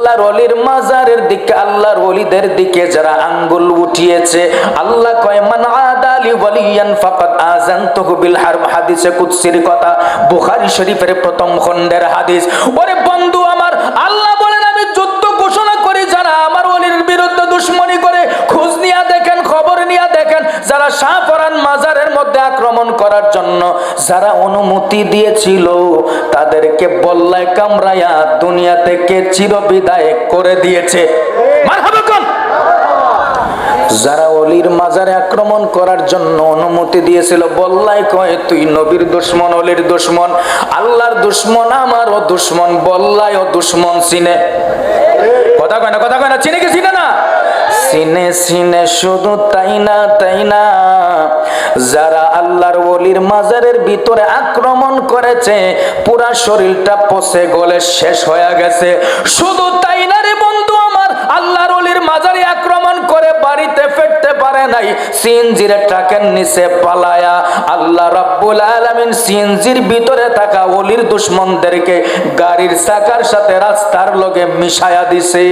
আল্লাহর ওলির মাজারের দিকে, আল্লাহর ওলিদের দিকে যারা আঙ্গুল উঠিয়েছে, আল্লাহ কয় মান আদালি ওয়ালিয়ান ফাকাদ আযানতুহু বিল হারব। হাদিসে কুদসির কথা, বুখারী শরীফের প্রথম খণ্ডের হাদিস। ওরে বন্ধু আমার, আল্লাহ বলেন আমি যুদ্ধ ঘোষণা করি যারা আমার ওলির বিরুদ্ধে দুশমনি করে। খোঁজ নিয়ে দেখেন, খবর নিয়ে দেখেন, যারা শাহপরান মাজারের মধ্যে আক্রমণ করার জন্য যারা অনুমতি দিয়েছিল তাদেরকে বল্লায় কামড়ায়া দুনিয়া থেকে চিরবিদায় করে দিয়েছে। মারহাবা কোন? যারা ওলির মাজারে আক্রমণ করার জন্য অনুমতি দিয়েছিল, বল্লাই কয় তুই নবীর দুশমন, ওলির দুশমন, আল্লাহর দুশমন, আমারও দুশমন, বল্লাইও দুশমন চিনে। কথা কয় না, কথা কয় না, চিনে কি চিনে না? চিনে চিনে। শুধু তাই না, তাই না, যারা আল্লাহর ওলির মাজারের ভিতরে আক্রমণ করেছে পুরা শরীরটা পচে গলে শেষ হয়ে গেছে। শুধু তাই না রে বন্ধু আমার, আল্লাহর ওলির মাজারে আক্রমণ করে বাড়িতে ফিরতে পারে নাই, সিএনজির ট্রাকের নিচে পালায়া আল্লাহ রাব্বুল আলামিন সিএনজির ভিতরে থাকা ওলির দুশমনদেরকে গাড়ির চাকার সাথে রাস্তার লগে মিশায়া দিছে।